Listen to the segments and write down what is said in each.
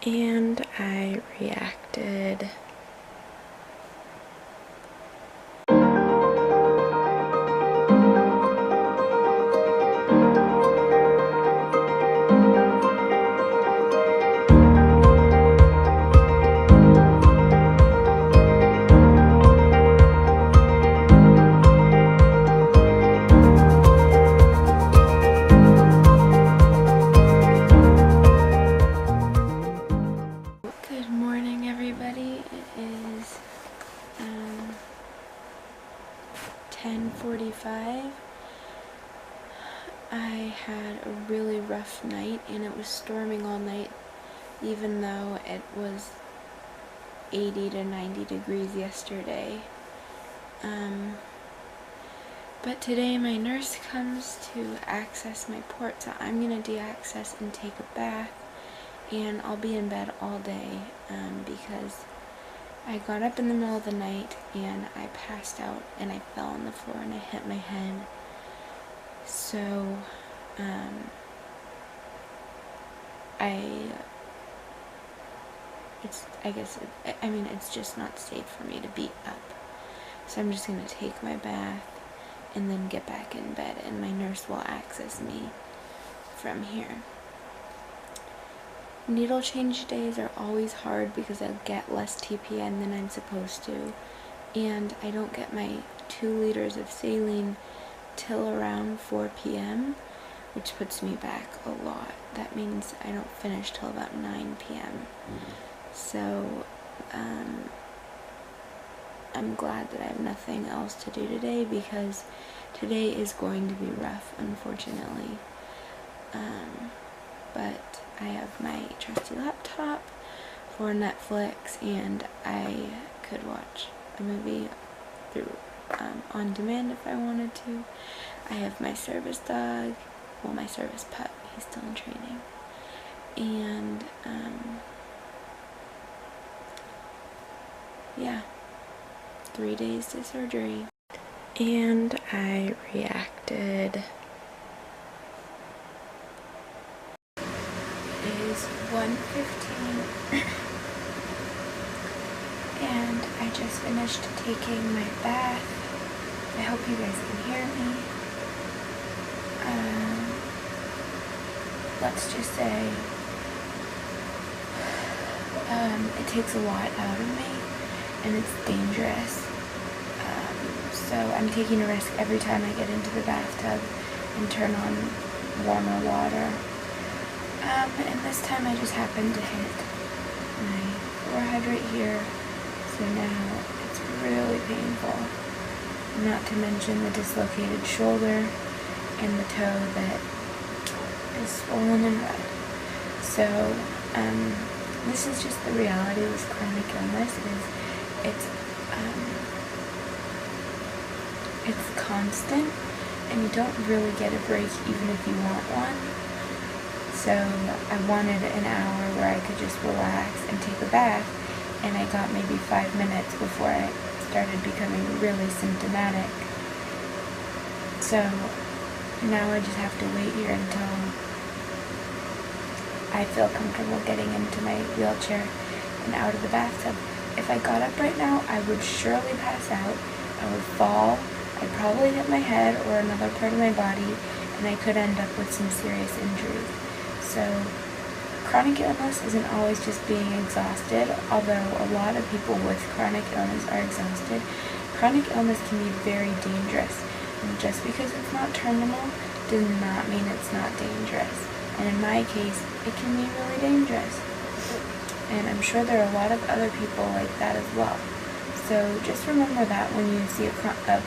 and I reacted. Good morning, everybody. It is 10:45. I had a really rough night, and it was storming all night, even though it was 80 to 90 degrees yesterday. But today my nurse comes to access my port, so I'm gonna de-access and take a bath, and I'll be in bed all day because I got up in the middle of the night and I passed out and I fell on the floor and I hit my head. So it's just not safe for me to be up. So I'm just gonna take my bath and then get back in bed, and my nurse will access me from here. Needle change days are always hard because I get less TPN than I'm supposed to, and I don't get my 2 liters of saline till around 4 p.m., which puts me back a lot. That means I don't finish till about 9 p.m. So I'm glad that I have nothing else to do today, because today is going to be rough, unfortunately. But I have my trusty laptop for Netflix, and I could watch a movie through on demand if I wanted to. I have my service dog, well, my service pup, he's still in training, and yeah, 3 days to surgery. And I reacted. It is 1:15 and I just finished taking my bath. I hope you guys can hear me. Let's just say it takes a lot out of me, and it's dangerous. So I'm taking a risk every time I get into the bathtub and turn on warmer water. And this time I just happened to hit my forehead right here, so now it's really painful. Not to mention the dislocated shoulder and the toe that is swollen and red. So this is just the reality of this chronic illness. It's constant, and you don't really get a break even if you want one. So I wanted an hour where I could just relax and take a bath, and I got maybe 5 minutes before I started becoming really symptomatic. So now I just have to wait here until I feel comfortable getting into my wheelchair and out of the bathtub. If I got up right now, I would surely pass out. I would fall. I'd probably hit my head or another part of my body, and I could end up with some serious injuries. So chronic illness isn't always just being exhausted, although a lot of people with chronic illness are exhausted. Chronic illness can be very dangerous, and just because it's not terminal does not mean it's not dangerous. And in my case, it can be really dangerous. And I'm sure there are a lot of other people like that as well. So just remember that when you see a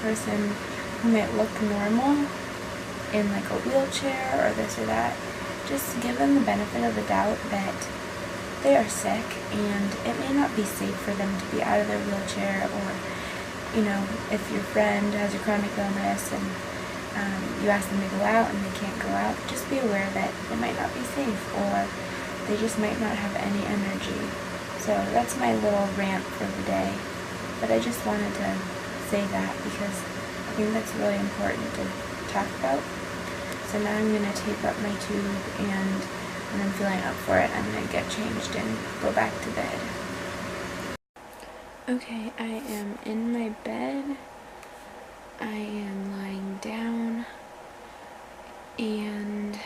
person who might look normal in like a wheelchair or this or that, just give them the benefit of the doubt that they are sick, and it may not be safe for them to be out of their wheelchair, or, you know, if your friend has a chronic illness and you ask them to go out and they can't go out, just be aware that it might not be safe, or they just might not have any energy. So that's my little rant for the day. But I just wanted to say that because I think that's really important to talk about. So now I'm going to tape up my tube and when I'm feeling up for it, I'm going to get changed and go back to bed. Okay, I am in my bed. I am lying down, and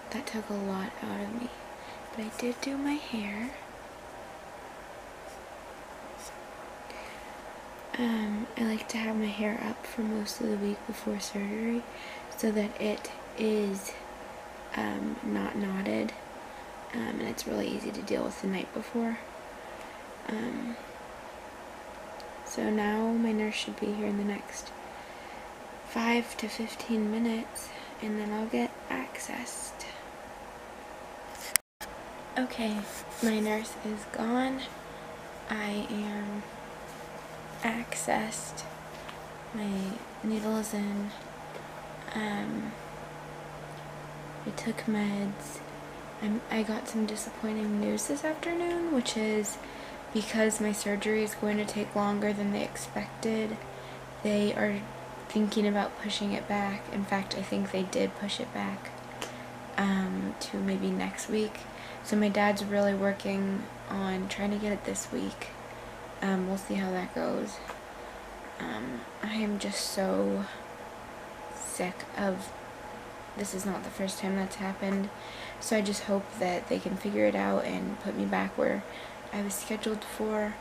that took a lot out of me. But I did do my hair. I like to have my hair up for most of the week before surgery so that it is not knotted, and it's really easy to deal with the night before. So now my nurse should be here in the next 5 to 15 minutes, and then I'll get accessed. Okay, my nurse is gone. I am accessed. My needle is in. I took meds. I got some disappointing news this afternoon, which is because my surgery is going to take longer than they expected. They are thinking about pushing it back. In fact, I think they did push it back to maybe next week. So my dad's really working on trying to get it this week. We'll see how that goes. I am just so sick of, this is not the first time that's happened, so I just hope that they can figure it out and put me back where I was scheduled for,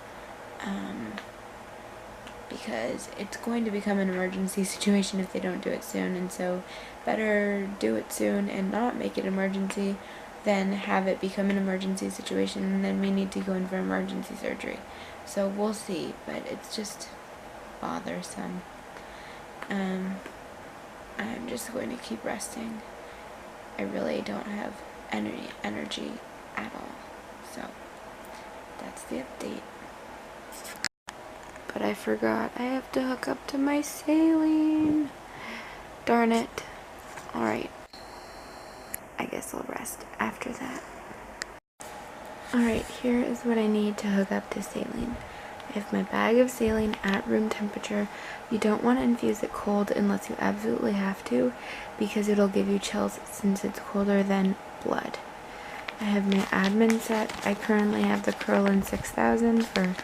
because it's going to become an emergency situation if they don't do it soon, and so better do it soon and not make it emergency than have it become an emergency situation and then we need to go in for emergency surgery. So we'll see, but it's just bothersome. I'm just going to keep resting. I really don't have energy at all. So that's the update. But I forgot I have to hook up to my saline. Darn it. Alright. I guess I'll rest after that. Alright, here is what I need to hook up to saline. I have my bag of saline at room temperature. You don't want to infuse it cold unless you absolutely have to, because it'll give you chills since it's colder than blood. I have my admin set. I currently have the Curlin 6000 for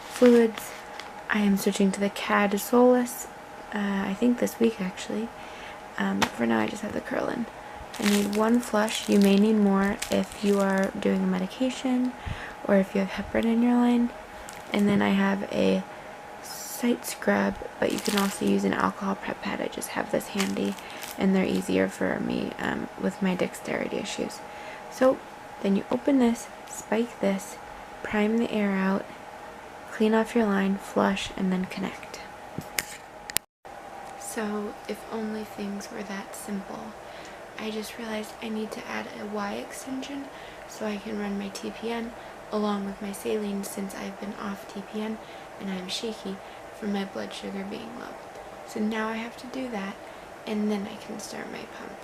fluids. I am switching to the CAD Solus, I think this week actually. For now I just have the Curlin. I need one flush. You may need more if you are doing a medication or if you have heparin in your line. And then I have a site scrub, but you can also use an alcohol prep pad. I just have this handy and they're easier for me with my dexterity issues. So then you open this, spike this, prime the air out, clean off your line, flush, and then connect. So if only things were that simple. I just realized I need to add a Y extension so I can run my TPN along with my saline, since I've been off TPN and I'm shaky from my blood sugar being low. So now I have to do that, and then I can start my pump.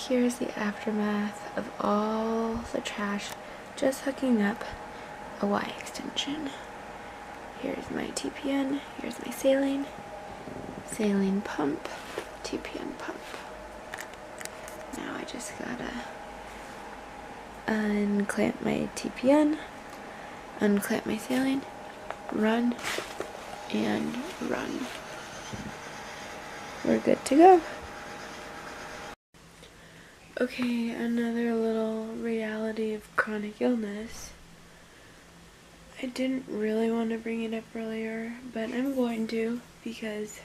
Here's the aftermath of all the trash, just hooking up a Y extension. Here's my TPN, here's my saline pump, TPN pump. Now I just gotta unclamp my TPN, unclamp my saline, run, and run. We're good to go. Okay, another little reality of chronic illness. I didn't really want to bring it up earlier, but I'm going to. because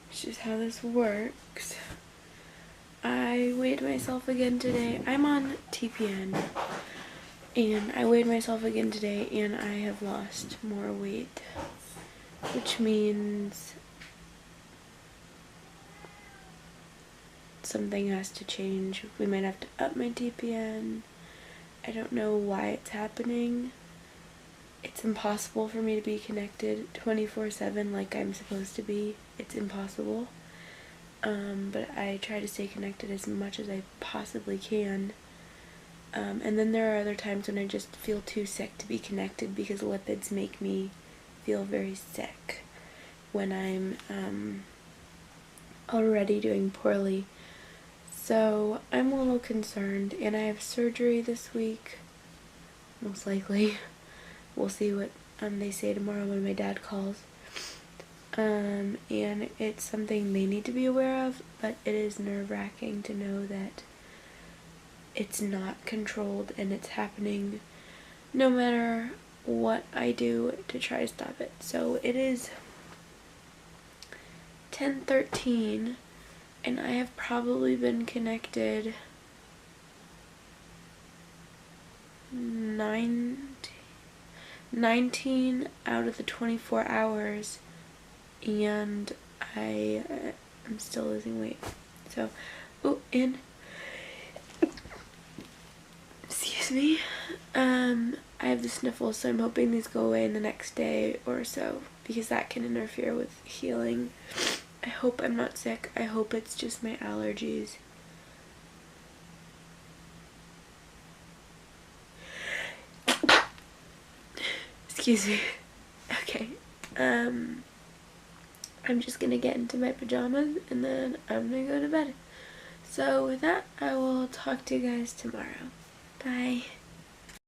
it's just how this works. I weighed myself again today. I'm on TPN, and I weighed myself again today, and I have lost more weight, which means something has to change. We might have to up my TPN. I don't know why it's happening. It's impossible for me to be connected 24/7 like I'm supposed to be. It's impossible. But I try to stay connected as much as I possibly can. And then there are other times when I just feel too sick to be connected because lipids make me feel very sick when I'm already doing poorly. So I'm a little concerned, and I have surgery this week, most likely. We'll see what they say tomorrow when my dad calls. And it's something they need to be aware of, but it is nerve-wracking to know that it's not controlled and it's happening no matter what I do to try to stop it. So it is 10:13, and I have probably been connected 19 out of the 24 hours, and I am still losing weight. So, and excuse me, I have the sniffles, so I'm hoping these go away in the next day or so, because that can interfere with healing. I hope I'm not sick. I hope it's just my allergies. Excuse me. Okay. I'm just gonna get into my pajamas and then I'm gonna go to bed. So with that, I will talk to you guys tomorrow. Bye.